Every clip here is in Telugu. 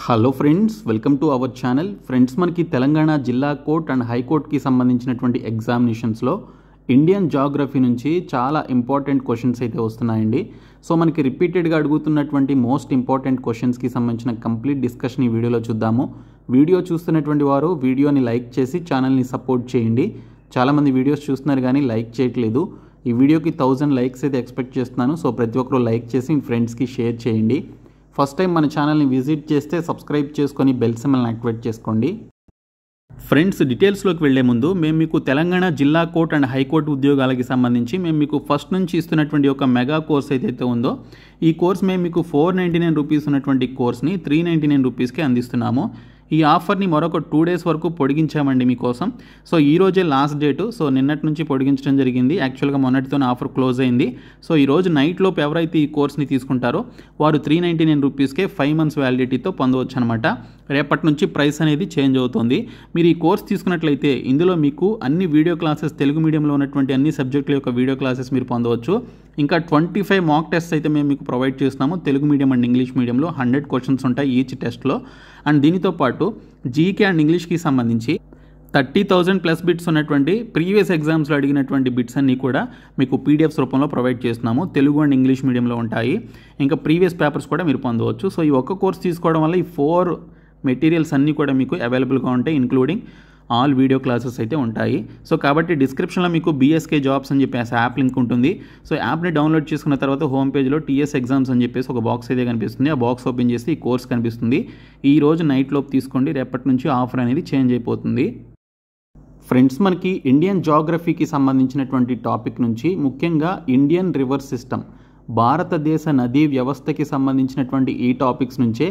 Hello friends, welcome to our channel. Friends, మనకి తెలంగాణ జిల్లా కోర్ట్ అండ్ హైకోర్టుకి సంబంధించినటువంటి ఎగ్జామినేషన్స్లో ఇండియన్ జాగ్రఫీ నుంచి చాలా ఇంపార్టెంట్ క్వశ్చన్స్ అయితే వస్తున్నాయండి. సో మనకి రిపీటెడ్గా అడుగుతున్నటువంటి మోస్ట్ ఇంపార్టెంట్ క్వశ్చన్స్కి సంబంధించిన కంప్లీట్ డిస్కషన్ ఈ వీడియోలో చూద్దాము. వీడియో చూస్తున్నటువంటి వారు వీడియోని లైక్ చేసి ఛానల్ని సపోర్ట్ చేయండి. చాలామంది వీడియోస్ చూస్తున్నారు కానీ లైక్ చేయట్లేదు. ఈ వీడియోకి 1000 లైక్స్ అయితే ఎక్స్పెక్ట్ చేస్తున్నాను. సో ప్రతి ఒక్కరు లైక్ చేసి మీ ఫ్రెండ్స్కి షేర్ చేయండి. ఫస్ట్ టైం మన ఛానల్ని విజిట్ చేస్తే సబ్స్క్రైబ్ చేసుకొని బెల్ సింబల్ని యాక్టివేట్ చేసుకోండి. ఫ్రెండ్స్, డీటెయిల్స్లోకి వెళ్లే ముందు మేము మీకు తెలంగాణ జిల్లా కోర్ట్ అండ్ హైకోర్టు ఉద్యోగాలకి సంబంధించి మేము మీకు ఫస్ట్ నుంచి ఇస్తున్నటువంటి ఒక మెగా కోర్స్ ఏదైతే ఉందో ఈ కోర్స్ మేము మీకు 499 రూపీస్ ఉన్నటువంటి కోర్స్ని 399 రూపీస్కి అందిస్తున్నాము. ఈ ఆఫర్ని మరొక 2 డేస్ వరకు పొడిగించామండి మీకోసం. సో ఈ రోజే లాస్ట్ డేటు. సో నిన్నటి నుంచి పొడిగించడం జరిగింది. యాక్చువల్గా మొన్నటితోనే ఆఫర్ క్లోజ్ అయింది. సో ఈరోజు నైట్ లోపు ఎవరైతే ఈ కోర్స్ని తీసుకుంటారో వారు 399 రూపీస్కే 5 months వ్యాలిడిటీతో పొందవచ్చు అనమాట. రేపటి నుంచి ప్రైస్ అనేది చేంజ్ అవుతుంది. మీరు ఈ కోర్స్ తీసుకున్నట్లయితే ఇందులో మీకు అన్ని వీడియో క్లాసెస్, తెలుగు మీడియంలో ఉన్నటువంటి అన్ని సబ్జెక్టుల యొక్క వీడియో క్లాసెస్ మీరు పొందవచ్చు. ఇంకా 25 మాక్ టెస్ట్స్ అయితే మేము మీకు ప్రొవైడ్ చేస్తున్నాము. తెలుగు మీడియం అండ్ ఇంగ్లీష్ మీడియంలో 100 క్వశ్చన్స్ ఉంటాయి ఈచ్ టెస్ట్లో. అండ్ దీనితో పాటు జీకే అండ్ ఇంగ్లీష్కి సంబంధించి 30,000 ప్లస్ బిట్స్ ఉన్నటువంటి ప్రీవియస్ ఎగ్జామ్స్లో అడిగినటువంటి బిట్స్ అన్నీ కూడా మీకు పీడిఎఫ్స్ రూపంలో ప్రొవైడ్ చేస్తున్నాము. తెలుగు అండ్ ఇంగ్లీష్ మీడియంలో ఉంటాయి. ఇంకా ప్రీవియస్ పేపర్స్ కూడా మీరు పొందవచ్చు. సో ఈ ఒక్క కోర్స్ తీసుకోవడం వల్ల ఈ 4 మెటీరియల్స్ అన్నీ కూడా మీకు అవైలబుల్గా ఉంటాయి, ఇంక్లూడింగ్ ఆల్ వీడియో క్లాసెస్ అయితే ఉంటాయి. సో కాబట్టి డిస్క్రిప్షన్లో మీకు బీఎస్కే జాబ్స్ అని చెప్పేసి యాప్ లింక్ ఉంటుంది. సో యాప్ని డౌన్లోడ్ చేసుకున్న తర్వాత హోమ్ పేజ్లో టీఎస్ ఎగ్జామ్స్ అని చెప్పేసి ఒక బాక్స్ అయితే కనిపిస్తుంది. ఆ బాక్స్ ఓపెన్ చేసి ఈ కోర్స్ కనిపిస్తుంది. ఈ రోజు నైట్ లోపు తీసుకోండి. రేపటి నుంచి ఆఫర్ అనేది చేంజ్ అయిపోతుంది. ఫ్రెండ్స్, మనకి ఇండియన్ జాగ్రఫీకి సంబంధించినటువంటి టాపిక్ నుంచి ముఖ్యంగా ఇండియన్ రివర్ సిస్టమ్, భారతదేశ నదీ వ్యవస్థకి సంబంధించినటువంటి ఈ టాపిక్స్ నుంచే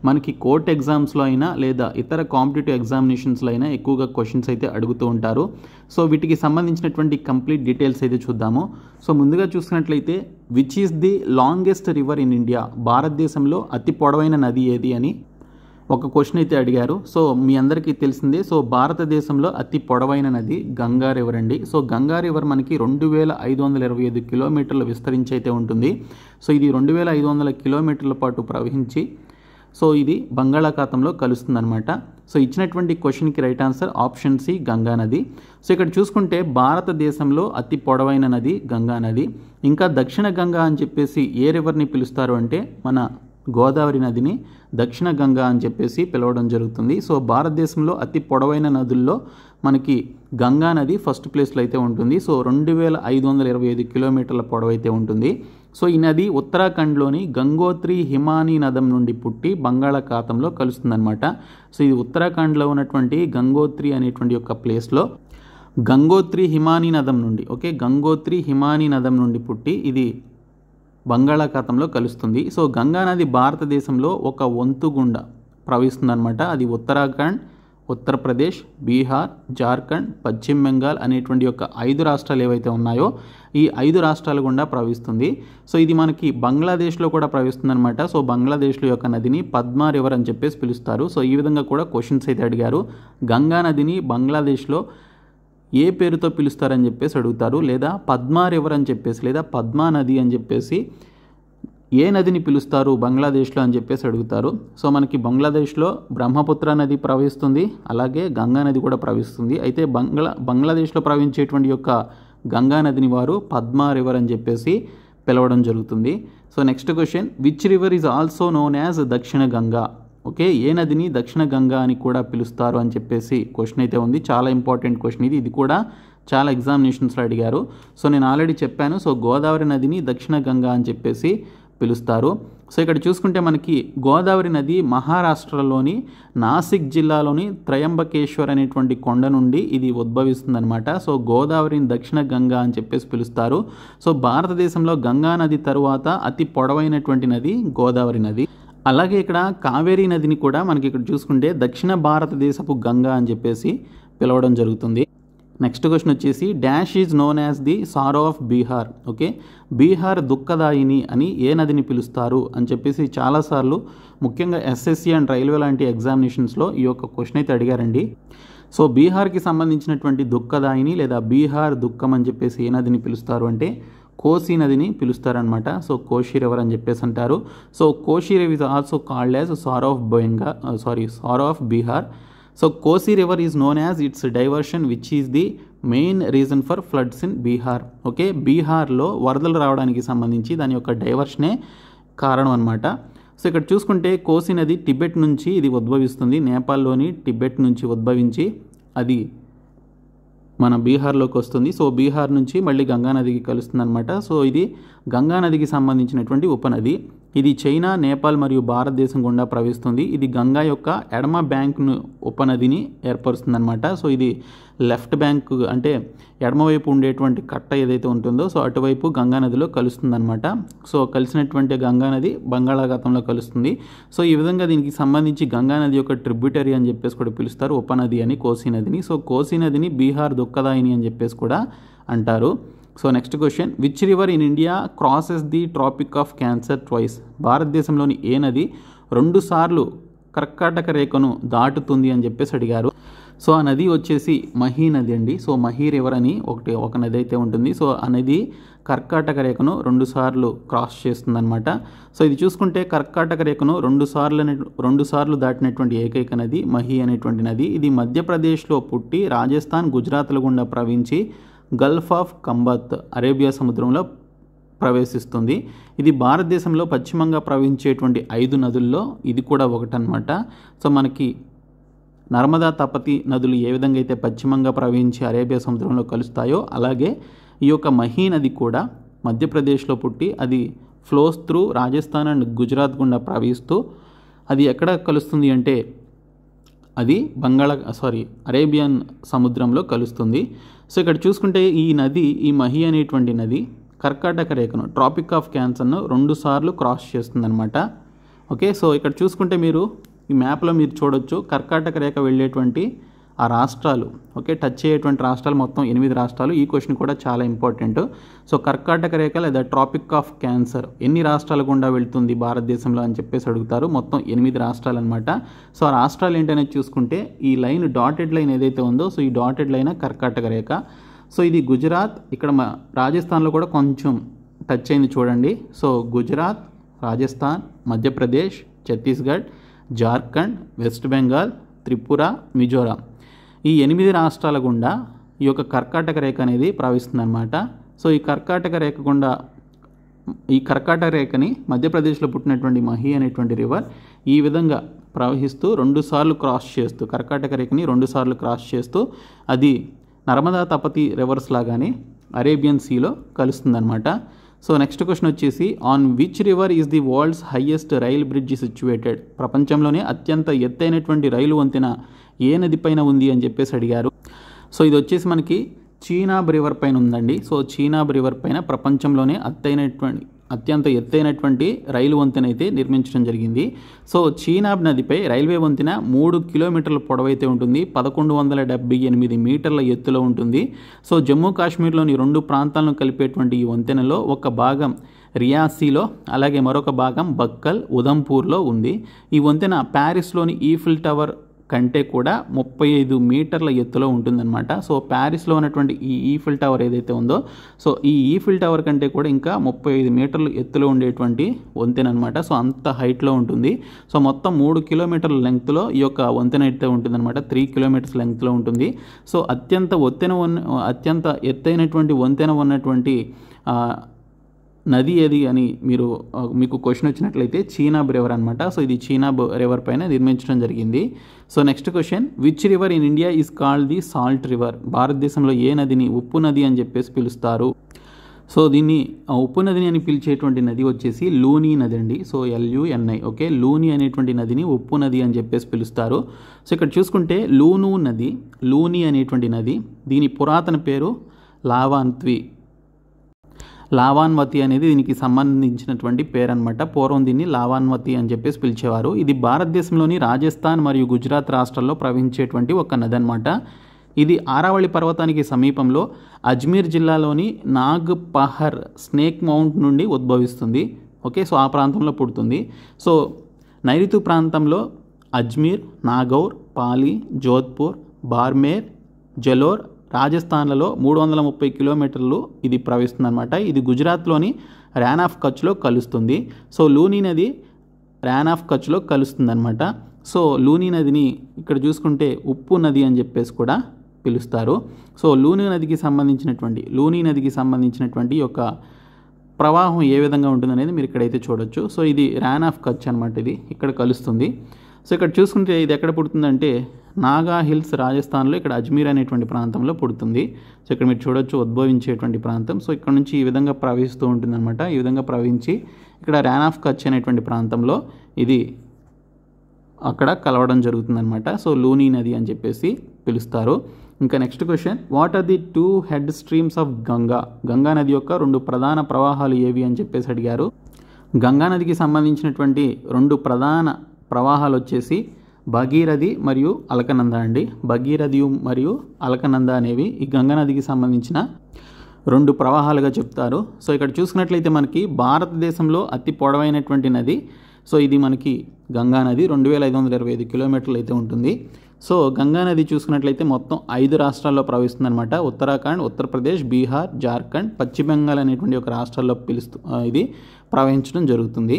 మనకి కోర్ట్ ఎగ్జామ్స్లో అయినా లేదా ఇతర కాంపిటేటివ్ ఎగ్జామినేషన్స్లో అయినా ఎక్కువగా క్వశ్చన్స్ అయితే అడుగుతూ ఉంటారు. సో వీటికి సంబంధించినటువంటి కంప్లీట్ డీటెయిల్స్ అయితే చూద్దాము. సో ముందుగా చూసినట్లయితే which is the longest river in India, భారతదేశంలో అతి పొడవైన నది ఏది అని ఒక క్వశ్చన్ అయితే అడిగారు. సో మీ అందరికీ తెలిసిందే. సో భారతదేశంలో అతి పొడవైన నది గంగా రివర్ అండి. సో గంగా రివర్ మనకి 2525 కిలోమీటర్లు విస్తరించి అయితే ఉంటుంది. సో ఇది 2500 కిలోమీటర్ల పాటు ప్రవహించి సో ఇది బంగాళాఖాతంలో కలుస్తుందన్నమాట. సో ఇచ్చినటువంటి క్వశ్చన్కి right answer option C, Ganga నది. సో ఇక్కడ చూసుకుంటే భారతదేశంలో అతి పొడవైన నది గంగా నది. ఇంకా దక్షిణ గంగా అని చెప్పేసి ఏ రివర్ని పిలుస్తారు అంటే మన గోదావరి నదిని దక్షిణ గంగా అని చెప్పేసి పిలవడం జరుగుతుంది. సో భారతదేశంలో అతి పొడవైన నదుల్లో మనకి గంగా నది ఫస్ట్ ప్లేస్లో అయితే ఉంటుంది. సో 2525 కిలోమీటర్ల పొడవైతే ఉంటుంది. సో ఈ నది ఉత్తరాఖండ్లోని గంగోత్రి హిమానీ నదం నుండి పుట్టి బంగాళాఖాతంలో కలుస్తుందన్నమాట. సో ఇది ఉత్తరాఖండ్లో ఉన్నటువంటి గంగోత్రి అనేటువంటి యొక్క ప్లేస్లో గంగోత్రి హిమానీ నదం నుండి గంగోత్రి హిమానీ నదం నుండి పుట్టి ఇది బంగాళాఖాతంలో కలుస్తుంది. సో గంగా నది భారతదేశంలో ఒక వంతు గుండా ప్రవహిస్తుందన్నమాట. అది ఉత్తరాఖండ్, ఉత్తరప్రదేశ్, బీహార్, జార్ఖండ్, పశ్చిమ బెంగాల్ అనేటువంటి యొక్క 5 రాష్ట్రాలు ఏవైతే ఉన్నాయో ఈ 5 రాష్ట్రాల గుండా ప్రవహిస్తుంది. సో ఇది మనకి బంగ్లాదేశ్లో కూడా ప్రవహిస్తుందన్నమాట. సో బంగ్లాదేశ్లో యొక్క నదిని పద్మా రివర్ అని చెప్పేసి పిలుస్తారు. సో ఈ విధంగా కూడా క్వశ్చన్స్ అయితే అడిగారు. గంగా నదిని బంగ్లాదేశ్లో ఏ పేరుతో పిలుస్తారని చెప్పేసి అడుగుతారు, లేదా పద్మా రివర్ అని చెప్పేసి లేదా పద్మా నది అని చెప్పేసి ఏ నదిని పిలుస్తారు బంగ్లాదేశ్లో అని చెప్పేసి అడుగుతారు. సో మనకి బంగ్లాదేశ్లో బ్రహ్మపుత్ర నది ప్రవహిస్తుంది, అలాగే గంగా నది కూడా ప్రవహిస్తుంది. అయితే బంగ్లాదేశ్లో ప్రవహించేటువంటి యొక్క గంగా నదిని వారు పద్మా రివర్ అని చెప్పేసి పిలవడం జరుగుతుంది. So next question, which river is also known as దక్షిణ గంగా? ఏ నదిని దక్షిణ గంగా అని కూడా పిలుస్తారు అని చెప్పేసి క్వశ్చన్ అయితే ఉంది. చాలా ఇంపార్టెంట్ క్వశ్చన్ ఇది కూడా చాలా ఎగ్జామినేషన్స్లో అడిగారు. సో నేను ఆల్రెడీ చెప్పాను. సో గోదావరి నదిని దక్షిణ గంగా అని చెప్పేసి పిలుస్తారు. సో ఇక్కడ చూసుకుంటే మనకి గోదావరి నది మహారాష్ట్రలోని నాసిక్ జిల్లాలోని త్రయంబకేశ్వర్ అనేటువంటి కొండ నుండి ఇది ఉద్భవిస్తుందన్నమాట. సో గోదావరిని దక్షిణ గంగా అని చెప్పేసి పిలుస్తారు. సో భారతదేశంలో గంగా నది తరువాత అతి పొడవైనటువంటి నది గోదావరి నది. అలాగే ఇక్కడ కావేరీ నదిని కూడా మనకి ఇక్కడ చూసుకుంటే దక్షిణ భారతదేశపు గంగా అని చెప్పేసి పిలవడం జరుగుతుంది. నెక్స్ట్ క్వశ్చన్ వచ్చేసి dash is known as the sorrow of Bihar. Bihar దుఃఖదాయిని అని ఏ నదిని పిలుస్తారు అని చెప్పేసి చాలాసార్లు ముఖ్యంగా ఎస్ఎస్సి అండ్ రైల్వే లాంటి ఎగ్జామినేషన్స్లో ఈ యొక్క క్వశ్చన్ అయితే అడిగారండి. సో బీహార్కి సంబంధించినటువంటి దుఃఖదాయిని లేదా బీహార్ దుఃఖం అని చెప్పేసి ఏ నదిని పిలుస్తారు అంటే కోసి నదిని పిలుస్తారనమాట. సో కోషి రివర్ అని చెప్పేసి అంటారు. So Koshi river is also called as sorrow of Bihar. So Kosi river is known as its diversion which is the main reason for floods in Bihar. Okay, బీహార్లో వరదలు రావడానికి సంబంధించి దాని యొక్క డైవర్షనే కారణం అనమాట. సో ఇక్కడ చూసుకుంటే కోసి నది టిబెట్ నుంచి ఇది ఉద్భవిస్తుంది. నేపాల్లోని టిబెట్ నుంచి ఉద్భవించి అది మన బీహార్లోకి వస్తుంది. సో బీహార్ నుంచి మళ్ళీ గంగానదికి కలుస్తుంది అనమాట. సో ఇది గంగానదికి సంబంధించినటువంటి ఉపనది. ఇది చైనా, నేపాల్ మరియు భారతదేశం గుండా ప్రవహిస్తుంది. ఇది గంగా యొక్క ఎడమ బ్యాంక్ను ఉపనదిని ఏర్పరుస్తుంది అనమాట. సో ఇది లెఫ్ట్ బ్యాంక్ అంటే ఎడమవైపు ఉండేటువంటి కట్ట ఏదైతే ఉంటుందో సో అటువైపు గంగానదిలో కలుస్తుంది అనమాట. సో కలిసినటువంటి గంగానది బంగాళాఖాతంలో కలుస్తుంది. సో ఈ విధంగా దీనికి సంబంధించి గంగానది యొక్క ట్రిబ్యూటరీ అని చెప్పేసి కూడా పిలుస్తారు, ఉపనది అని కోసి నదిని. సో కోసి నదిని బీహార్ దుఃఖదాయిని అని చెప్పేసి కూడా అంటారు. So next question, which river in India crosses the Tropic of Cancer twice? భారతదేశంలోని ఏ నది 2 సార్లు కర్కాటక రేఖను దాటుతుంది అని చెప్పేసి అడిగారు. సో ఆ నది వచ్చేసి మహీ నది అండి. సో మహీ రివర్ అని ఒక నది అయితే ఉంటుంది. సో ఆ నది కర్కాటక రేఖను 2 సార్లు క్రాస్ చేస్తుంది అనమాట. సో ఇది చూసుకుంటే కర్కాటక రేఖను 2 సార్లు దాటినటువంటి ఏకైక నది మహీ అనేటువంటి నది. ఇది మధ్యప్రదేశ్లో పుట్టి రాజస్థాన్, గుజరాత్ల గుండా ప్రవహించి గల్ఫ్ ఆఫ్ కంబత్ అరేబియా సముద్రంలో ప్రవేశిస్తుంది. ఇది భారతదేశంలో పశ్చిమంగా ప్రవహించేటువంటి 5 నదుల్లో ఇది కూడా ఒకటనమాట. సో మనకి నర్మదా, తపతి నదులు ఏ విధంగా అయితే పశ్చిమంగా ప్రవహించి అరేబియా సముద్రంలో కలుస్తాయో అలాగే ఈ యొక్క మహీ నది కూడా మధ్యప్రదేశ్లో పుట్టి అది flows through Rajasthan and Gujarat గుండా ప్రవహిస్తూ అది ఎక్కడ కలుస్తుంది అంటే అది అరేబియన్ సముద్రంలో కలుస్తుంది. సో ఇక్కడ చూసుకుంటే ఈ మహీ అనేటువంటి నది కర్కాటక రేఖను ట్రాపిక్ ఆఫ్ క్యాన్సర్ను 2 సార్లు క్రాస్ చేస్తుందన్నమాట. ఓకే, సో ఇక్కడ చూసుకుంటే మీరు ఈ మ్యాప్లో మీరు చూడొచ్చు కర్కాటక రేఖ వెళ్ళేటువంటి ఆ రాష్ట్రాలు, ఓకే, టచ్ అయ్యేటువంటి రాష్ట్రాలు మొత్తం 8 రాష్ట్రాలు. ఈ క్వశ్చన్ కూడా చాలా ఇంపార్టెంట్. సో కర్కాటక రేఖ లేదా ట్రాపిక్ ఆఫ్ క్యాన్సర్ ఎన్ని రాష్ట్రాల గుండా వెళ్తుంది భారతదేశంలో అని చెప్పేసి అడుగుతారు. మొత్తం 8 రాష్ట్రాలు అనమాట. సో ఆ రాష్ట్రాలు ఏంటనేది చూసుకుంటే ఈ లైన్ డాటెడ్ లైన్ ఏదైతే ఉందో సో ఈ డాటెడ్ లైన్ కర్కాటక రేఖ. సో ఇది గుజరాత్, ఇక్కడ రాజస్థాన్లో కూడా కొంచెం టచ్ అయింది చూడండి. సో గుజరాత్, రాజస్థాన్, మధ్యప్రదేశ్, ఛత్తీస్గఢ్, జార్ఖండ్, వెస్ట్ బెంగాల్, త్రిపుర, మిజోరాం ఈ 8 రాష్ట్రాల గుండా ఈ యొక్క కర్కాటక రేఖ అనేది ప్రవహిస్తుందన్నమాట. సో ఈ కర్కాటక రేఖని మధ్యప్రదేశ్లో పుట్టినటువంటి మహీ అనేటువంటి రివర్ ఈ విధంగా ప్రవహిస్తూ 2 సార్లు క్రాస్ చేస్తూ కర్కాటక రేఖని 2 సార్లు క్రాస్ చేస్తూ అది నర్మదా, తపతి రివర్స్ లాగానే అరేబియన్ సీలో కలుస్తుందన్నమాట. సో నెక్స్ట్ క్వశ్చన్ వచ్చేసి, on which river is the world's highest rail bridge situated? ప్రపంచంలోనే అత్యంత ఎత్తైనటువంటి రైలు వంతెన ఏ నది పైన ఉంది అని చెప్పేసి అడిగారు. సో ఇది వచ్చేసి మనకి చీనాబ్ రివర్ పైన ఉందండి. సో చీనాబ్ రివర్ పైన ప్రపంచంలోనే అత్యంత ఎత్తైనటువంటి రైలు వంతెన అయితే నిర్మించడం జరిగింది. సో చీనాబ్ నదిపై రైల్వే వంతెన 3 కిలోమీటర్ల పొడవైతే ఉంటుంది, 1178 మీటర్ల ఎత్తులో ఉంటుంది. సో జమ్మూ కాశ్మీర్లోని 2 ప్రాంతాలను కలిపేటువంటి ఈ వంతెనలో ఒక భాగం రియాసీలో అలాగే మరొక భాగం బక్కల్, ఉధంపూర్లో ఉంది. ఈ వంతెన ప్యారిస్లోని ఈఫిల్ టవర్ కంటే కూడా 35 మీటర్ల ఎత్తులో ఉంటుందన్నమాట. సో ప్యారిస్లో ఉన్నటువంటి ఈ ఈఫిల్ టవర్ ఏదైతే ఉందో సో ఈ ఈఫిల్ టవర్ కంటే కూడా ఇంకా 35 మీటర్లు ఎత్తులో ఉండేటువంటి వంతెన అనమాట. సో అంత హైట్లో ఉంటుంది. సో మొత్తం 3 కిలోమీటర్ల లెంగ్త్లో ఈ యొక్క వంతెన అయితే ఉంటుందన్నమాట. 3 కిలోమీటర్స్ లెంగ్త్లో ఉంటుంది. సో అత్యంత ఎత్తైనటువంటి వంతెన ఉన్నటువంటి నది ఏది అని మీకు క్వశ్చన్ వచ్చినట్లయితే చీనాబ్ రివర్ అనమాట. సో ఇది చీనాబ్ రివర్ పైన నిర్మించడం జరిగింది. So next question, which river in India is called the salt river? భారతదేశంలో ఏ నదిని ఉప్పు నది అని చెప్పేసి పిలుస్తారు? సో దీన్ని ఉప్పు నదిని అని పిలిచేటువంటి నది వచ్చేసి లూని నది అండి. సో LUNI, ఓకే, లూని అనేటువంటి నదిని ఉప్పు నది అని చెప్పేసి పిలుస్తారు. సో ఇక్కడ చూసుకుంటే లూని అనేటువంటి నది దీని పురాతన పేరు లావాన్వతి అనేది దీనికి సంబంధించినటువంటి పేరు అనమాట. పూర్వం దీన్ని లావాన్వతి అని చెప్పేసి పిలిచేవారు. ఇది భారతదేశంలోని రాజస్థాన్ మరియు గుజరాత్ రాష్ట్రాల్లో ప్రవహించేటువంటి ఒక నది అనమాట. ఇది ఆరావళి పర్వతానికి సమీపంలో అజ్మీర్ జిల్లాలోని నాగ్పహర్ స్నేక్ మౌంట్ నుండి ఉద్భవిస్తుంది. ఓకే, సో ఆ ప్రాంతంలో పుడుతుంది. సో నైరుతి ప్రాంతంలో అజ్మీర్, నాగౌర్, పాలి, జోధ్పూర్, బార్మేర్, జలోర్, రాజస్థాన్లలో 330 కిలోమీటర్లు ఇది ప్రవహిస్తుంది అనమాట. ఇది గుజరాత్లోని ర్యాన్ ఆఫ్ కచ్లో కలుస్తుంది. సో లూని నది ర్యాన్ ఆఫ్ కచ్లో కలుస్తుంది అనమాట. సో లూని నదిని ఇక్కడ చూసుకుంటే ఉప్పు నది అని చెప్పేసి కూడా పిలుస్తారు. సో లూని నదికి సంబంధించినటువంటి యొక్క ప్రవాహం ఏ విధంగా ఉంటుందనేది మీరు ఇక్కడైతే చూడొచ్చు. సో ఇది ర్యాన్ ఆఫ్ కచ్ అనమాట, ఇది ఇక్కడ కలుస్తుంది. సో ఇక్కడ చూసుకుంటే ఇది ఎక్కడ పుడుతుందంటే నాగా హిల్స్ రాజస్థాన్లో ఇక్కడ అజ్మీర్ అనేటువంటి ప్రాంతంలో పుడుతుంది. సో ఇక్కడ మీరు చూడొచ్చు ఉద్భవించేటువంటి ప్రాంతం. సో ఇక్కడ నుంచి ఈ విధంగా ప్రవహిస్తూ ఉంటుందన్నమాట. ఈ విధంగా ప్రవహించి ఇక్కడ ర్యాన్ ఆఫ్ కచ్ అనేటువంటి ప్రాంతంలో ఇది అక్కడ కలవడం జరుగుతుందన్నమాట. సో లూని నది అని చెప్పేసి పిలుస్తారు. ఇంకా next question, what are the 2 head streams of Ganga? Ganga నది యొక్క 2 ప్రధాన ప్రవాహాలు ఏవి అని చెప్పేసి అడిగారు. గంగా నదికి సంబంధించినటువంటి 2 ప్రధాన ప్రవాహాలు వచ్చేసి భగీరథి మరియు అలకనంద అండి. భగీరథి మరియు అలకనంద అనేవి ఈ గంగా నదికి సంబంధించిన 2 ప్రవాహాలుగా చెప్తారు. సో ఇక్కడ చూసుకున్నట్లయితే మనకి భారతదేశంలో అతి పొడవైనటువంటి నది. సో ఇది మనకి గంగా నది 2525 కిలోమీటర్లు అయితే ఉంటుంది. సో గంగా నది చూసుకున్నట్లయితే మొత్తం 5 రాష్ట్రాల్లో ప్రవహిస్తుంది అనమాట. ఉత్తరాఖండ్, ఉత్తరప్రదేశ్, బీహార్, జార్ఖండ్, పశ్చిమ బెంగాల్ అనేటువంటి ఒక రాష్ట్రాల్లో ఇది ప్రవహించడం జరుగుతుంది.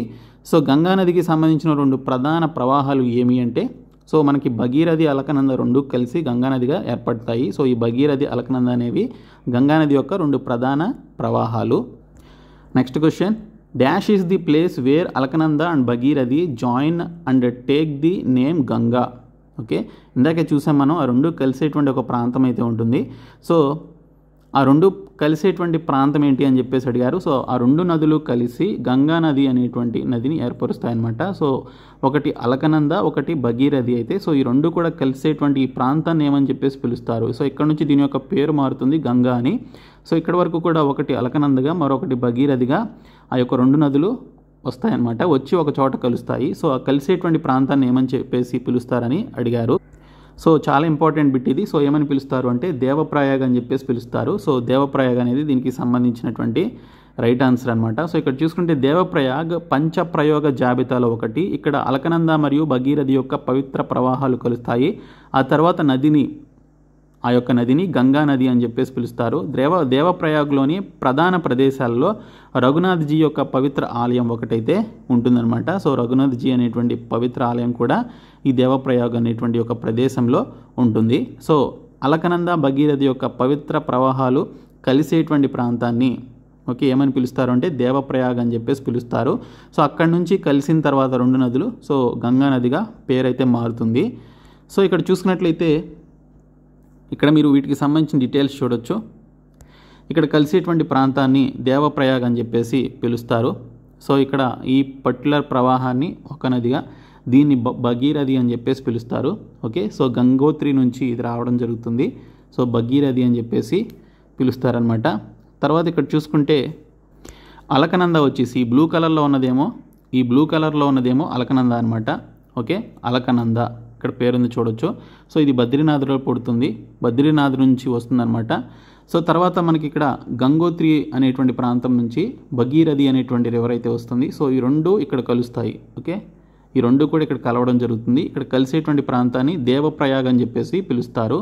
సో గంగా నదికి సంబంధించిన 2 ప్రధాన ప్రవాహాలు ఏమి అంటే, సో మనకి భగీరథి, అలకనంద 2 కలిసి గంగా నదిగా ఏర్పడతాయి. సో ఈ భగీరథి, అలకనంద అనేవి గంగా నది యొక్క 2 ప్రధాన ప్రవాహాలు. Next question, dash is the place where Alaknanda and Bhagirathi join and take the name Ganga. Okay, ఇందాకే చూసాం మనం ఆ 2 కలిసేటువంటి ఒక ప్రాంతం అయితే ఉంటుంది. సో ఆ 2 కలిసేటువంటి ప్రాంతం ఏంటి అని చెప్పేసి అడిగారు. సో ఆ 2 నదులు కలిసి గంగా నది అనేటువంటి నదిని ఏర్పరుస్తాయన్నమాట. సో ఒకటి అలకనంద, ఒకటి భగీరథి అయితే. సో ఈ 2 కూడా కలిసేటువంటి ఈ ప్రాంతాన్ని ఏమని చెప్పేసి పిలుస్తారు. సో ఇక్కడ నుంచి దీని యొక్క పేరు మారుతుంది గంగా అని. సో ఇక్కడ వరకు కూడా ఒకటి అలకనందగా, మరొకటి భగీరథిగా ఆ యొక్క 2 నదులు వస్తాయన్నమాట, వచ్చి ఒక చోట కలుస్తాయి. సో ఆ కలిసేటువంటి ప్రాంతాన్ని ఏమని చెప్పేసి పిలుస్తారని అడిగారు. సో చాలా ఇంపార్టెంట్ బిట్ ఇది. సో ఏమని పిలుస్తారు అంటే దేవప్రయాగ్ అని చెప్పేసి పిలుస్తారు. సో దేవప్రయాగ్ అనేది దీనికి సంబంధించినటువంటి రైట్ ఆన్సర్ అనమాట. సో ఇక్కడ చూసుకుంటే దేవప్రయాగ్ పంచప్రయోగ జాబితాలో ఒకటి. ఇక్కడ అలకనంద మరియు భగీరథి యొక్క పవిత్ర ప్రవాహాలు కలుస్తాయి. ఆ తర్వాత ఆ యొక్క నదిని గంగా నది అని చెప్పేసి పిలుస్తారు. దేవప్రయాగ్లోని ప్రధాన ప్రదేశాల్లో రఘునాథ్జీ యొక్క పవిత్ర ఆలయం ఒకటైతే ఉంటుందన్నమాట. సో రఘునాథ్జీ అనేటువంటి పవిత్ర ఆలయం కూడా ఈ దేవప్రయాగ్ అనేటువంటి ఒక ప్రదేశంలో ఉంటుంది. సో అలకనంద, భగీరథి యొక్క పవిత్ర ప్రవాహాలు కలిసేటువంటి ప్రాంతాన్ని ఏమని పిలుస్తారు అంటే దేవప్రయాగ్ అని చెప్పేసి పిలుస్తారు. సో అక్కడి నుంచి కలిసిన తర్వాత 2 నదులు సో గంగా నదిగా పేరైతే మారుతుంది. సో ఇక్కడ చూసుకున్నట్లయితే ఇక్కడ మీరు వీటికి సంబంధించిన డీటెయిల్స్ చూడొచ్చు. ఇక్కడ కలిసేటువంటి ప్రాంతాన్ని దేవప్రయాగ్ అని చెప్పేసి పిలుస్తారు. సో ఇక్కడ ఈ పర్టికులర్ ప్రవాహాన్ని ఒక నదిగా, దీన్ని భగీరథి అని చెప్పేసి పిలుస్తారు. ఓకే, సో గంగోత్రి నుంచి ఇది రావడం జరుగుతుంది. సో భగీరథి అని చెప్పేసి పిలుస్తారనమాట. తర్వాత ఇక్కడ చూసుకుంటే అలకనంద వచ్చేసి ఈ బ్లూ కలర్లో ఉన్నదేమో అలకనంద అనమాట. ఓకే, అలకనంద ఇక్కడ పేరుంది చూడొచ్చు. సో ఇది బద్రీనాథ్లో పుడుతుంది, బద్రీనాథ్ నుంచి వస్తుందన్నమాట. సో తర్వాత మనకి ఇక్కడ గంగోత్రి అనేటువంటి ప్రాంతం నుంచి భగీరథి అనేటువంటి రివర్ అయితే వస్తుంది. సో ఈ 2 ఇక్కడ కలుస్తాయి. ఓకే, ఈ 2 కూడా ఇక్కడ కలవడం జరుగుతుంది. ఇక్కడ కలిసేటువంటి ప్రాంతాన్ని దేవప్రయాగ్ అని చెప్పేసి పిలుస్తారు.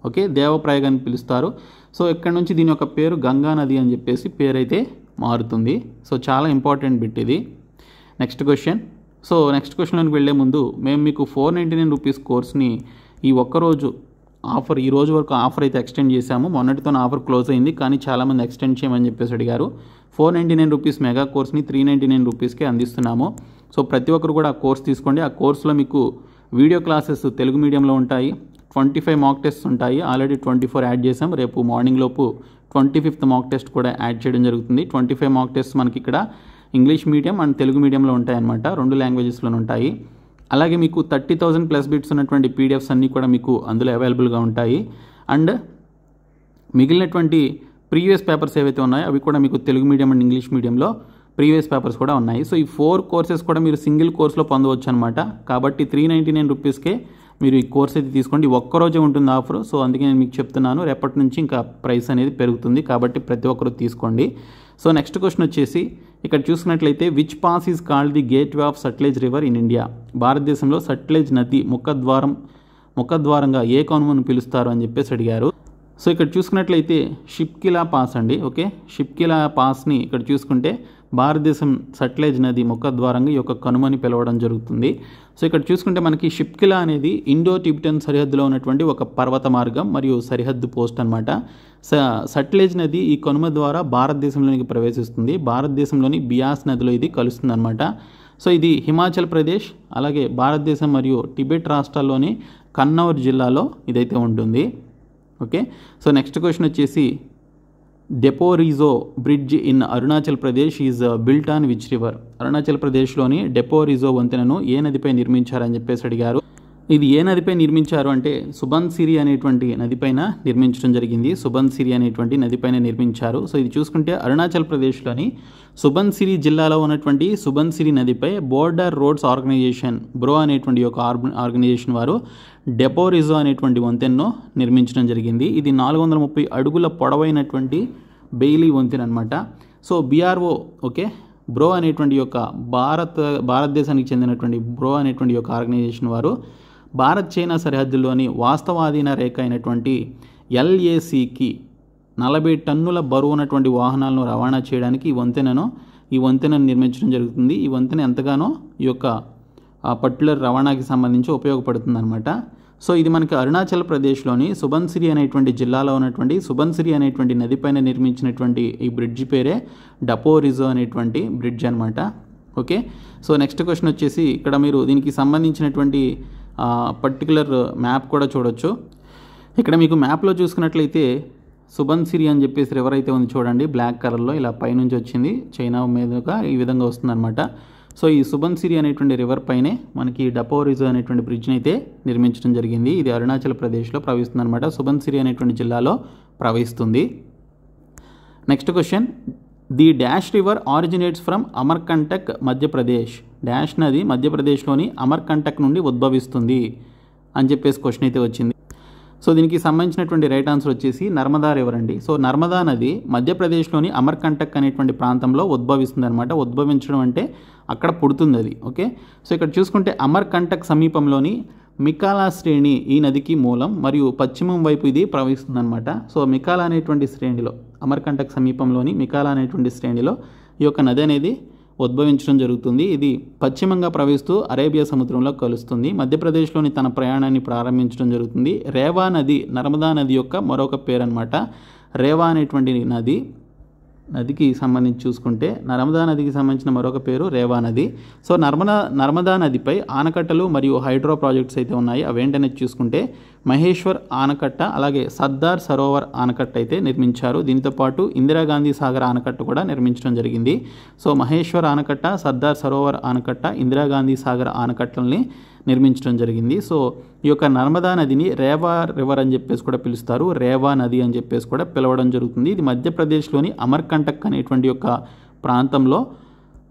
ఓకే, దేవప్రయాగ్ అని పిలుస్తారు. సో ఇక్కడ నుంచి దీని యొక్క పేరు గంగా నది అని చెప్పేసి పేరైతే మారుతుంది. సో చాలా ఇంపార్టెంట్ బిట్ ఇది. నెక్స్ట్ క్వశ్చన్, సో నెక్స్ట్ క్వశ్చన్లోకి వెళ్ళే ముందు మేము మీకు 499 రూపీస్ కోర్స్ని ఈ ఒక్కరోజు ఆఫర్, ఈ రోజు వరకు ఆఫర్ అయితే ఎక్స్టెండ్ చేశాము. మొన్నటితో ఆఫర్ క్లోజ్ అయింది, కానీ చాలామంది ఎక్స్టెండ్ చేయమని చెప్పేసి అడిగారు. 499 రూపీస్ మెగా కోర్స్ని 399 రూపీస్కే అందిస్తున్నాము. సో ప్రతి ఒక్కరు కూడా ఆ కోర్స్ తీసుకోండి. ఆ కోర్సులో మీకు వీడియో క్లాసెస్ తెలుగు మీడియంలో ఉంటాయి, 25 మాక్ టెస్ట్స్ ఉంటాయి. ఆల్రెడీ 24 యాడ్ చేసాం. రేపు మార్నింగ్ లోపు 25th మాక్ టెస్ట్ కూడా యాడ్ చేయడం జరుగుతుంది. 25 మాక్ టెస్ట్ మనకి ఇక్కడ ఇంగ్లీష్ మీడియం అండ్ తెలుగు మీడియంలో ఉంటాయన్నమాట, 2 లాంగ్వేజెస్లో ఉంటాయి. అలాగే మీకు 30,000 ప్లస్ బిట్స్ ఉన్నటువంటి పీడిఎఫ్స్ అన్నీ కూడా మీకు అందులో అవైలబుల్గా ఉంటాయి. అండ్ మిగిలినటువంటి ప్రీవియస్ పేపర్స్ ఏవైతే ఉన్నాయో అవి కూడా మీకు తెలుగు మీడియం అండ్ ఇంగ్లీష్ మీడియంలో ప్రీవియస్ పేపర్స్ కూడా ఉన్నాయి. సో ఈ 4 కోర్సెస్ కూడా మీరు సింగిల్ కోర్స్లో పొందవచ్చు అనమాట. కాబట్టి 399 రూపీస్కే మీరు ఈ కోర్స్ అయితే తీసుకోండి. ఒక్కరోజే ఉంటుంది ఆఫర్. సో అందుకే నేను మీకు చెప్తున్నాను, రేపటి నుంచి ఇంకా ప్రైస్ అనేది పెరుగుతుంది. కాబట్టి ప్రతి ఒక్కరు తీసుకోండి. సో నెక్స్ట్ క్వశ్చన్ వచ్చేసి ఇక్కడ చూసుకున్నట్లయితే which pass is called the gateway of Sutlej river in India? భారతదేశంలో సట్లెజ్ నది ముఖద్వారంగా ఏ కనుమను పిలుస్తారు అని చెప్పేసి అడిగారు. సో ఇక్కడ చూసుకున్నట్లయితే షిప్కిలా పాస్ అండి. ఓకే, షిప్కిలా పాస్ని ఇక్కడ చూసుకుంటే భారతదేశం సట్లెజ్ నది ముఖద్వారంగా ఈ యొక్క కనుమని పిలవడం జరుగుతుంది. సో ఇక్కడ చూసుకుంటే మనకి షిప్కిలా అనేది ఇండో టిబెటన్ సరిహద్దులో ఉన్నటువంటి ఒక పర్వత మార్గం మరియు సరిహద్దు పోస్ట్ అనమాట. సట్లెజ్ నది ఈ కనుమ ద్వారా భారతదేశంలోనికి ప్రవేశిస్తుంది. భారతదేశంలోని బియాస్ నదిలో ఇది కలుస్తుంది అనమాట. సో ఇది హిమాచల్ ప్రదేశ్ అలాగే భారతదేశం మరియు టిబెట్ రాష్ట్రాల్లోని కన్నౌర్ జిల్లాలో ఇదైతే ఉంటుంది. ఓకే, సో నెక్స్ట్ క్వశ్చన్ వచ్చేసి Daporijo bridge in Arunachal Pradesh is built on which river? Arunachal ప్రదేశ్లోని డెపోరిజో వంతెనను ఏ నదిపై నిర్మించారని చెప్పేసి అడిగారు. ఇది ఏ నదిపై నిర్మించారు అంటే సుబన్సిరి అనేటువంటి నదిపైన నిర్మించడం జరిగింది. సుబన్సిరి అనేటువంటి నదిపైన నిర్మించారు. సో ఇది చూసుకుంటే అరుణాచల్ ప్రదేశ్లోని సుబన్సిరి జిల్లాలో ఉన్నటువంటి సుబన్సిరి నదిపై బోర్డర్ రోడ్స్ ఆర్గనైజేషన్ బ్రో అనేటువంటి ఒక ఆర్గనైజేషన్ వారు డెపోరిజో అనేటువంటి వంతెనను నిర్మించడం జరిగింది. ఇది 430 అడుగుల పొడవైనటువంటి బెయిలీ వంతెన అనమాట. సో బిఆర్ఓ ఓకే బ్రో అనేటువంటి యొక్క భారతదేశానికి చెందినటువంటి బ్రో అనేటువంటి యొక్క ఆర్గనైజేషన్ వారు భారత్ చైనా సరిహద్దుల్లోని వాస్తవాధీన రేఖ అయినటువంటి LACకి 40 టన్నుల బరువు ఉన్నటువంటి వాహనాలను రవాణా చేయడానికి ఈ వంతెనను నిర్మించడం జరుగుతుంది. ఈ వంతెన ఎంతగానో ఈ యొక్క పర్టికులర్ రవాణాకి సంబంధించి ఉపయోగపడుతుంది అనమాట. సో ఇది మనకి అరుణాచల్ ప్రదేశ్లోని సుబన్సిరి అనేటువంటి జిల్లాలో ఉన్నటువంటి సుబన్సిరి అనేటువంటి నదిపైన నిర్మించినటువంటి ఈ బ్రిడ్జ్ పేరే డపోరిజో అనేటువంటి బ్రిడ్జ్ అనమాట. ఓకే, సో నెక్స్ట్ క్వశ్చన్ వచ్చేసి ఇక్కడ మీరు దీనికి సంబంధించినటువంటి పర్టికులర్ మ్యాప్ కూడా చూడొచ్చు. ఇక్కడ మీకు మ్యాప్లో చూసుకున్నట్లయితే సుబన్సిరి అని చెప్పేసి రివర్ అయితే ఉంది చూడండి, బ్లాక్ కలర్లో ఇలా పైనుంచి వచ్చింది చైనా మీదుగా ఈ విధంగా వస్తుందన్నమాట. సో ఈ సుబన్సిరి అనేటువంటి రివర్ పైనే మనకి డపోరిజో అనేటువంటి బ్రిడ్జ్ని అయితే నిర్మించడం జరిగింది. ఇది అరుణాచల్ ప్రదేశ్లో ప్రవహిస్తుంది అనమాట. సుబన్సిరి అనేటువంటి జిల్లాలో ప్రవహిస్తుంది. Next question the dash river originates from Amarkantak Madhya Pradesh. Dash నది మధ్యప్రదేశ్లోని అమర్కంటక్ నుండి ఉద్భవిస్తుంది అని చెప్పేసి క్వశ్చన్ అయితే వచ్చింది. సో దీనికి సంబంధించినటువంటి రైట్ ఆన్సర్ వచ్చేసి నర్మదా రివర్ అండి. సో నర్మదా నది మధ్యప్రదేశ్లోని అమర్కంటక్ అనేటువంటి ప్రాంతంలో ఉద్భవిస్తుంది అనమాట. ఉద్భవించడం అంటే అక్కడ పుడుతుంది అది. ఓకే, సో ఇక్కడ చూసుకుంటే అమర్కంటక్ సమీపంలోని మికాలా శ్రేణి ఈ నదికి మూలం మరియు పశ్చిమం వైపు ఇది ప్రవహిస్తుంది అనమాట. సో మికాలా అనేటువంటి శ్రేణిలో అమర్కంటక్ సమీపంలోని మికాలా అనేటువంటి శ్రేణిలో ఈ యొక్క నది అనేది ఉద్భవించడం జరుగుతుంది. ఇది పశ్చిమంగా ప్రవహిస్తూ అరేబియా సముద్రంలో కలుస్తుంది. మధ్యప్రదేశ్లోని తన ప్రయాణాన్ని ప్రారంభించడం జరుగుతుంది. రేవా నది నర్మదా నది యొక్క మరొక పేరు అనమాట. రేవా అనేటువంటి నదికి సంబంధించి చూసుకుంటే నర్మదా నదికి సంబంధించిన మరొక పేరు రేవా నది. సో నర్మదా నదిపై ఆనకట్టలు మరియు హైడ్రో ప్రాజెక్ట్స్ అయితే ఉన్నాయి. అవేంటనేది చూసుకుంటే మహేశ్వర్ ఆనకట్ట అలాగే సర్దార్ సరోవర్ ఆనకట్ట అయితే నిర్మించారు. దీంతో పాటు ఇందిరాగాంధీ సాగర్ ఆనకట్ట కూడా నిర్మించడం జరిగింది. సో మహేశ్వర్ ఆనకట్ట, సర్దార్ సరోవర్ ఆనకట్ట, ఇందిరాగాంధీ సాగర్ ఆనకట్టల్ని నిర్మించడం జరిగింది. సో ఈ యొక్క నర్మదా నదిని రేవా రివర్ అని చెప్పేసి కూడా పిలుస్తారు. రేవా నది అని చెప్పేసి కూడా పిలవడం జరుగుతుంది. ఇది మధ్యప్రదేశ్లోని అమర్కంటక్ అనేటువంటి యొక్క ప్రాంతంలో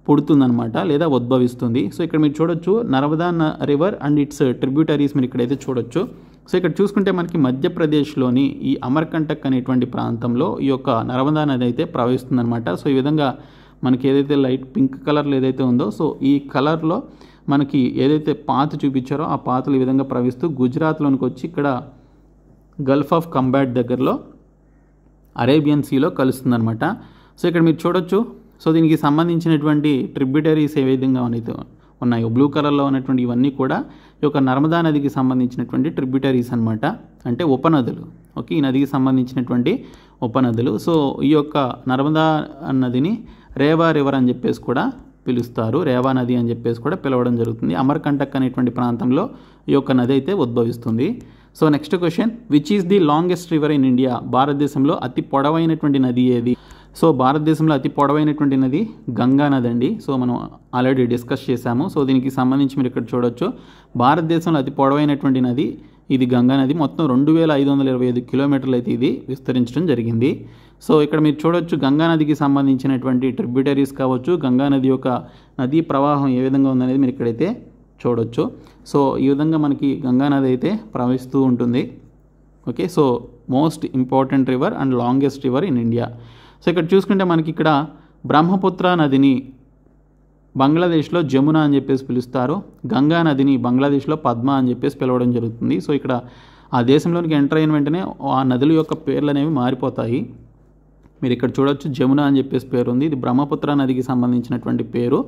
పుడుతుందన్నమాట లేదా ఉద్భవిస్తుంది. సో ఇక్కడ మీరు చూడొచ్చు Narmada river and it's tributaries మీరు ఇక్కడైతే చూడొచ్చు. సో ఇక్కడ చూసుకుంటే మనకి మధ్యప్రదేశ్లోని ఈ అమర్కంటక్ అనేటువంటి ప్రాంతంలో ఈ యొక్క నర్మదా నది అయితే ప్రవహిస్తుందన్నమాట. సో ఈ విధంగా మనకి ఏదైతే లైట్ పింక్ కలర్లో ఏదైతే ఉందో సో ఈ కలర్లో మనకి ఏదైతే పాత చూపించారో ఆ పాతలు ఈ విధంగా ప్రవహిస్తూ గుజరాత్లోనికి వచ్చి ఇక్కడ గల్ఫ్ ఆఫ్ కంబాట్ దగ్గరలో అరేబియన్ సీలో కలుస్తుందన్నమాట. సో ఇక్కడ మీరు చూడొచ్చు. సో దీనికి సంబంధించినటువంటి ట్రిబ్యూటరీస్ ఏ విధంగా ఉన్నాయో బ్లూ కలర్లో ఉన్నటువంటి ఇవన్నీ కూడా ఈ యొక్క నర్మదా నదికి సంబంధించినటువంటి ట్రిబ్యూటరీస్ అనమాట, అంటే ఉపనదులు. ఓకే, ఈ నదికి సంబంధించినటువంటి ఉపనదులు. సో ఈ యొక్క నర్మదా నదిని రేవా రివర్ అని చెప్పేసి కూడా పిలుస్తారు. రేవా నది అని చెప్పేసి కూడా పిలవడం జరుగుతుంది. అమర్కంటక్ అనేటువంటి ప్రాంతంలో ఈ యొక్క నది అయితే ఉద్భవిస్తుంది. So next question which is the longest river in India? భారతదేశంలో అతి పొడవైనటువంటి నది ఏది? సో భారతదేశంలో అతి పొడవైనటువంటి నది గంగా నది అండి. సో మనం ఆల్రెడీ డిస్కస్ చేశాము. సో దీనికి సంబంధించి మీరు ఇక్కడ చూడొచ్చు. భారతదేశంలో అతి పొడవైనటువంటి నది ఇది గంగా నది. మొత్తం 2525 కిలోమీటర్లు అయితే ఇది విస్తరించడం జరిగింది. సో ఇక్కడ మీరు చూడొచ్చు గంగా నదికి సంబంధించినటువంటి ట్రిబ్యూటరీస్ కావచ్చు, గంగా నది యొక్క నదీ ప్రవాహం ఏ విధంగా ఉందనేది మీరు ఇక్కడైతే చూడొచ్చు. సో ఈ విధంగా మనకి గంగా నది అయితే ప్రవహిస్తూ ఉంటుంది. Okay, so most important river and longest river in India. So ఇక్కడ చూసుకుంటే మనకి ఇక్కడ బ్రహ్మపుత్ర నదిని బంగ్లాదేశ్లో జమున అని చెప్పేసి పిలుస్తారు. గంగా నదిని బంగ్లాదేశ్లో పద్మ అని చెప్పేసి పిలవడం జరుగుతుంది. సో ఇక్కడ ఆ దేశంలోనికి ఎంటర్ అయిన వెంటనే ఆ నదుల యొక్క పేర్లు అనేవి మారిపోతాయి. మీరు ఇక్కడ చూడొచ్చు, జమున అని చెప్పేసి పేరు ఉంది. ఇది బ్రహ్మపుత్ర నదికి సంబంధించినటువంటి పేరు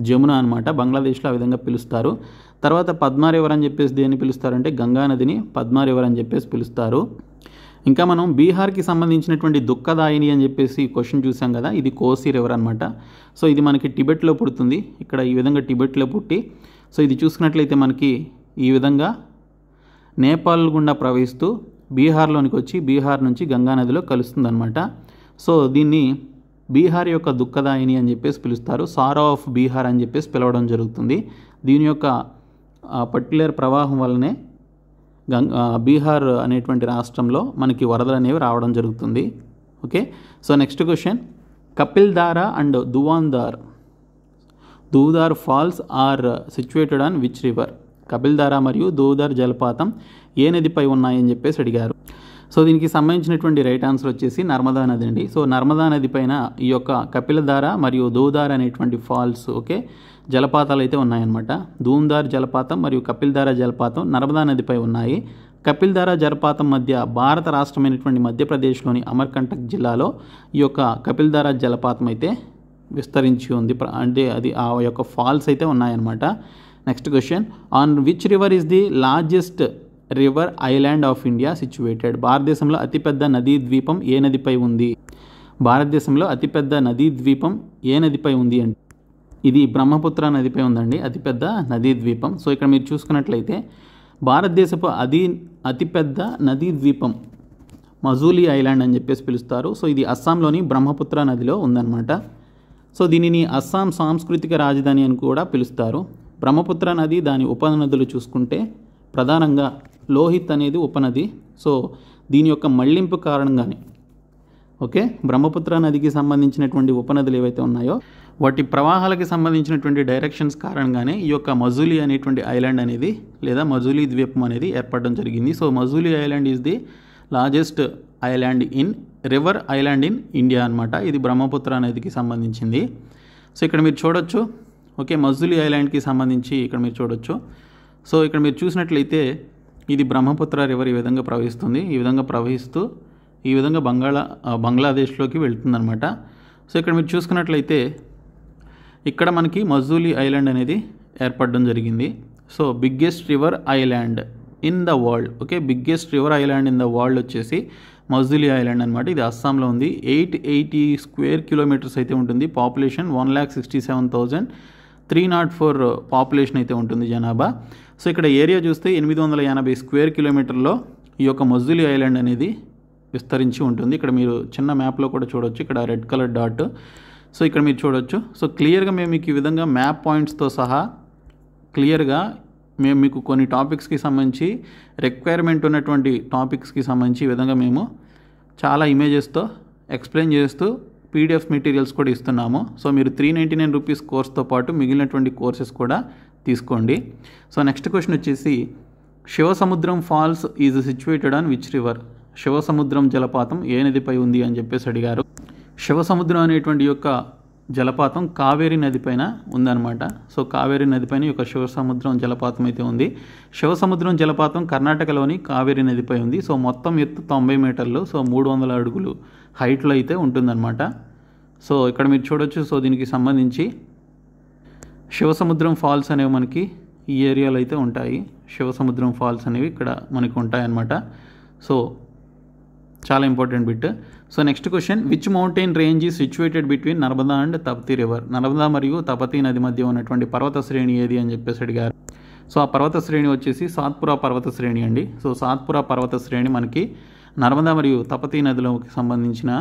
జమున అనమాట. బంగ్లాదేశ్లో ఆ విధంగా పిలుస్తారు. తర్వాత పద్మా రివర్ అని చెప్పేసి దేన్ని పిలుస్తారంటే గంగా నదిని పద్మా రివర్ అని చెప్పేసి పిలుస్తారు. ఇంకా మనం బీహార్కి సంబంధించినటువంటి దుఃఖదాయిని అని చెప్పేసి క్వశ్చన్ చూసాం కదా, ఇది కోసి రివర్ అనమాట. సో ఇది మనకి టిబెట్లో పుడుతుంది. ఇక్కడ ఈ విధంగా టిబెట్లో పుట్టి, సో ఇది చూసుకున్నట్లయితే మనకి ఈ విధంగా నేపాల్ గుండా ప్రవహిస్తూ బీహార్లోనికి వచ్చి బీహార్ నుంచి గంగా నదిలో కలుస్తుందన్నమాట. సో దీన్ని బీహార్ యొక్క దుఃఖదాయిని అని చెప్పేసి పిలుస్తారు. సారో ఆఫ్ బీహార్ అని చెప్పేసి పిలవడం జరుగుతుంది. దీని యొక్క పర్టికులర్ ప్రవాహం వల్లనే బీహార్ అనేటువంటి రాష్ట్రంలో మనకి వరదలు అనేవి రావడం జరుగుతుంది. Okay, so next question, Kapildhara and Dugdhdhara falls are situated on which river? Kapildhara మరియు దువ్దార్ జలపాతం ఏ నదిపై ఉన్నాయని చెప్పేసి అడిగారు. సో దీనికి సంబంధించినటువంటి రైట్ ఆన్సర్ వచ్చేసి నర్మదా నది అండి. సో నర్మదా నది పైన ఈ యొక్క కపిలధార మరియు దువ్దార్ అనేటువంటి ఫాల్స్, ఓకే, జలపాతాలు అయితే ఉన్నాయన్నమాట. దువ్దార్ జలపాతం మరియు కపిల్ధార జలపాతం నర్మదా నదిపై ఉన్నాయి. కపిల్ధార జలపాతం మధ్య భారత రాష్ట్రమైనటువంటి మధ్యప్రదేశ్లోని అమర్కంటక్ జిల్లాలో ఈ యొక్క కపిల్ధార జలపాతం అయితే విస్తరించి ఉంది. అంటే అది ఆ యొక్క ఫాల్స్ అయితే ఉన్నాయన్నమాట. Next question, on which river is the largest river island of India situated? భారతదేశంలో అతిపెద్ద నదీ ద్వీపం ఏ నదిపై ఉంది? భారతదేశంలో అతిపెద్ద నదీ ద్వీపం ఏ నదిపై ఉంది అంటే ఇది బ్రహ్మపుత్ర నదిపై ఉందండి, అతిపెద్ద నదీ ద్వీపం. సో ఇక్కడ మీరు చూసుకున్నట్లయితే భారతదేశపు అతిపెద్ద నదీ ద్వీపం మజూలీ ఐలాండ్ అని చెప్పేసి పిలుస్తారు. సో ఇది అస్సాంలోని బ్రహ్మపుత్ర నదిలో ఉందన్నమాట. సో దీనిని అస్సాం సాంస్కృతిక రాజధాని అని కూడా పిలుస్తారు. బ్రహ్మపుత్ర నది దాని ఉపనదులు చూసుకుంటే ప్రధానంగా లోహిత్ అనేది ఉపనది. సో దీని యొక్క మళ్లింపు కారణంగానే, ఓకే, బ్రహ్మపుత్ర నదికి సంబంధించినటువంటి ఉపనదులు ఏవైతే ఉన్నాయో వాటి ప్రవాహాలకి సంబంధించినటువంటి డైరెక్షన్స్ కారణంగానే ఈ యొక్క మజూలీ అనేటువంటి ఐలాండ్ అనేది లేదా మజూలీ ద్వీపం అనేది ఏర్పడడం జరిగింది. So Majuli island is the largest island in river island in India అనమాట. ఇది బ్రహ్మపుత్ర నదికి సంబంధించింది. సో ఇక్కడ మీరు చూడొచ్చు, ఓకే, మజూలీ ఐలాండ్కి సంబంధించి ఇక్కడ మీరు చూడొచ్చు. సో ఇక్కడ మీరు చూసినట్లయితే ఇది బ్రహ్మపుత్ర రివర్ ఈ విధంగా ప్రవహిస్తుంది. ఈ విధంగా ప్రవహిస్తూ ఈ విధంగా బంగ్లాదేశ్లోకి వెళ్తుందనమాట. సో ఇక్కడ మీరు చూసుకున్నట్లయితే ఇక్కడ మనకి మజూలీ ఐలాండ్ అనేది ఏర్పడడం జరిగింది. So biggest river island in the world, okay, biggest river island in the world వచ్చేసి మజూలీ ఐలాండ్ అనమాట. ఇది అస్సాంలో ఉంది. 880 స్క్వేర్ కిలోమీటర్స్ అయితే ఉంటుంది. పాపులేషన్ 1,67,304 పాపులేషన్ అయితే ఉంటుంది జనాభా. సో ఇక్కడ ఏరియా చూస్తే 880 స్క్వేర్ కిలోమీటర్లో ఈ యొక్క మజూలీ ఐలాండ్ అనేది విస్తరించి ఉంటుంది. ఇక్కడ మీరు చిన్న మ్యాప్లో కూడా చూడొచ్చు, ఇక్కడ రెడ్ కలర్ డాట్. సో ఇక్కడ మీరు చూడొచ్చు. సో క్లియర్గా మేము మీకు ఈ విధంగా మ్యాప్ పాయింట్స్తో సహా క్లియర్గా మేము మీకు కొన్ని టాపిక్స్కి సంబంధించి రిక్వైర్మెంట్ ఉన్నటువంటి టాపిక్స్కి సంబంధించి ఈ విధంగా మేము చాలా ఇమేజెస్తో ఎక్స్ప్లెయిన్ చేస్తూ పీడిఎఫ్ మెటీరియల్స్ కూడా ఇస్తున్నాము. సో మీరు 399 రూపీస్ కోర్స్తో పాటు మిగిలినటువంటి కోర్సెస్ కూడా తీసుకోండి. సో నెక్స్ట్ క్వశ్చన్ వచ్చేసి, Shivasamudram falls is situated on which river? Shivasamudram జలపాతం ఏ నదిపై ఉంది అని చెప్పేసి అడిగారు. శివసముద్రం అనేటువంటి యొక్క జలపాతం కావేరీ నదిపైన ఉందన్నమాట. సో కావేరీ నదిపైన ఈ యొక్క శివసముద్రం జలపాతం అయితే ఉంది. శివసముద్రం జలపాతం కర్ణాటకలోని కావేరీ నదిపై ఉంది. సో మొత్తం ఎత్తు 90 మీటర్లు, సో 300 అడుగులు హైట్లో అయితే ఉంటుందన్నమాట. సో ఇక్కడ మీరు చూడొచ్చు. సో దీనికి సంబంధించి శివసముద్రం ఫాల్స్ అనేవి మనకి ఈ ఏరియాలో అయితే ఉంటాయి. శివసముద్రం ఫాల్స్ అనేవి ఇక్కడ మనకి ఉంటాయన్నమాట. సో చాలా important bit. So next question, which mountain range is situated between Narmada and Tapti river? Narmada మరియు తపతీ నది మధ్య ఉన్నటువంటి పర్వత శ్రేణి ఏది అని చెప్పేసి అడిగారు. సో ఆ పర్వత శ్రేణి వచ్చేసి సాత్పురా పర్వత శ్రేణి అండి. సో సాత్పురా పర్వత శ్రేణి మనకి నర్మదా మరియు తపతీ నదులకు సంబంధించిన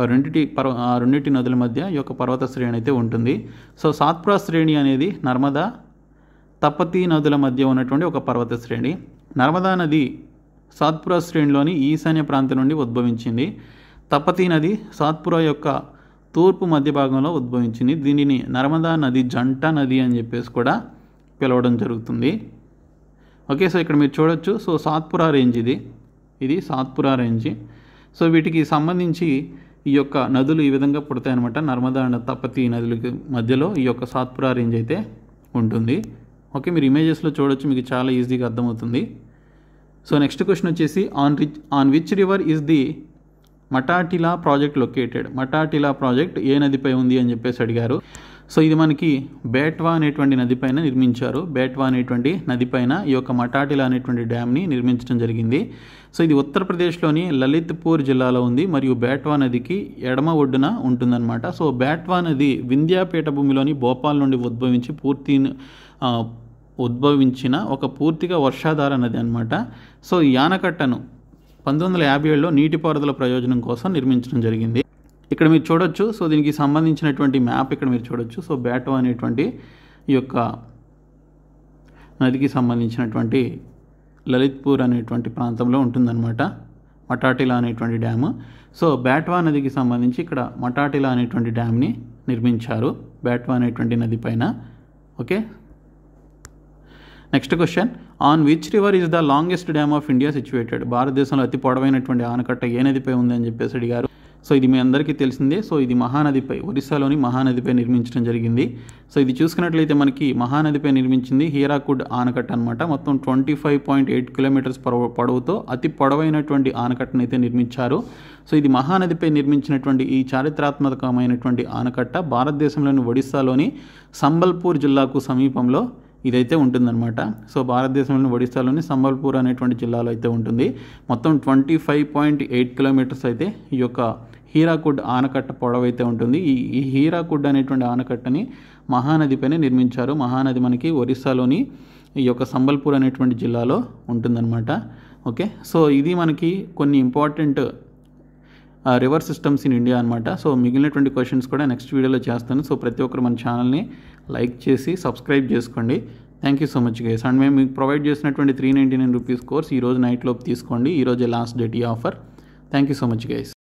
రెండింటి నదుల మధ్య ఈ యొక్క పర్వత శ్రేణి అయితే ఉంటుంది. సో సాత్పురా శ్రేణి అనేది నర్మదా తపతీ నదుల మధ్య ఉన్నటువంటి ఒక పర్వత శ్రేణి. నర్మదా నది సాత్పురా శ్రేణిలోని ఈశాన్య ప్రాంతం నుండి ఉద్భవించింది. తపతీ నది సాత్పురా యొక్క తూర్పు మధ్య భాగంలో ఉద్భవించింది. దీనిని నర్మదా నది జంట నది అని చెప్పేసి కూడా పిలవడం జరుగుతుంది. ఓకే, సో ఇక్కడ మీరు చూడొచ్చు. సో సాత్పురా రేంజ్ ఇది సాత్పురా రేంజ్. సో వీటికి సంబంధించి ఈ యొక్క నదులు ఈ విధంగా పుడతాయి అన్నమాట. నర్మదా అండ్ తపతీ నదులకి మధ్యలో ఈ యొక్క సాత్పురా రేంజ్ అయితే ఉంటుంది. ఓకే, మీరు ఇమేజెస్లో చూడొచ్చు, మీకు చాలా ఈజీగా అర్థమవుతుంది. సో నెక్స్ట్ క్వశ్చన్ వచ్చేసి on which river is the Matatila project located. Matatila project ఏ నదిపై ఉంది అని చెప్పేసి అడిగారు. సో ఇది మనకి బేట్వా అనేటువంటి నదిపైన నిర్మించారు. బేట్వా అనేటువంటి నదిపైన ఈ యొక్క మటాటిలా అనేటువంటి డ్యామ్ని నిర్మించడం జరిగింది. సో ఇది ఉత్తరప్రదేశ్లోని లలిత్పూర్ జిల్లాలో ఉంది మరియు బేట్వా నదికి ఎడమ ఒడ్డున ఉంటుందన్నమాట. సో బేట్వా నది వింధ్యా పీఠభూమిలోని భోపాల్ నుండి ఉద్భవించిన ఒక పూర్తిగా వర్షాధార నది అనమాట. సో ఈ ఆనకట్టను 1957లో నీటిపారుదల ప్రయోజనం కోసం నిర్మించడం జరిగింది. ఇక్కడ మీరు చూడొచ్చు. సో దీనికి సంబంధించినటువంటి మ్యాప్ ఇక్కడ మీరు చూడొచ్చు. సో బేట్వా అనేటువంటి ఈ యొక్క నదికి సంబంధించినటువంటి లలిత్పూర్ అనేటువంటి ప్రాంతంలో ఉంటుందన్నమాట మటాటిలా అనేటువంటి డ్యాము. సో బేట్వా నదికి సంబంధించి ఇక్కడ మటాటిలా అనేటువంటి డ్యామ్ని నిర్మించారు బేట్వా అనేటువంటి నది పైన. Okay, next question, on which river is the longest dam of India situated. భారతదేశంలో అతి పొడవైనటువంటి ఆనకట్ట ఏ నదిపై ఉంది అని చెప్పేసి అడిగారు. సో ఇది మీ అందరికీ తెలిసిందే. సో ఇది మహానదిపై, ఒరిస్సాలోని మహానదిపై నిర్మించడం జరిగింది. సో ఇది చూసుకున్నట్లయితే మనకి మహానదిపై నిర్మించింది హీరాకుడ్ ఆనకట్ట అనమాట. మొత్తం 25.8 కిలోమీటర్స్ పొడవుతో అతి పొడవైనటువంటి ఆనకట్టను అయితే నిర్మించారు. సో ఇది మహానదిపై నిర్మించినటువంటి ఈ చారిత్రాత్మకమైనటువంటి ఆనకట్ట భారతదేశంలోని ఒడిస్సాలోని సంబల్పూర్ జిల్లాకు సమీపంలో ఇదైతే ఉంటుందన్నమాట. సో భారతదేశంలోని ఒడిస్సాలోని సంబల్పూర్ అనేటువంటి జిల్లాలో అయితే ఉంటుంది. మొత్తం 25.8 కిలోమీటర్స్ అయితే ఈ యొక్క హీరాకుడ్ ఆనకట్ట పొడవైతే ఉంటుంది. ఈ హీరాకుడ్ అనేటువంటి ఆనకట్టని మహానదిపైనే నిర్మించారు. మహానది మనకి ఒరిస్సాలోని ఈ యొక్క సంబల్పూర్ అనేటువంటి జిల్లాలో ఉంటుందన్నమాట. ఓకే, సో ఇది మనకి కొన్ని important river systems in India అనమాట. సో మిగిలినటువంటి క్వశ్చన్స్ కూడా నెక్స్ట్ వీడియోలో చేస్తాను. సో ప్రతి ఒక్కరు మన ఛానల్ని లైక్ చేసి సబ్స్క్రైబ్ చేసుకోండి. Thank you so much guys. And మేము మీకు ప్రొవైడ్ చేసినటువంటి 399 రూపీస్ కోర్స్ ఈరోజు నైట్ లోపు తీసుకోండి. ఈరోజే లాస్ట్ డేట్ ఈ offer. Thank you so much guys.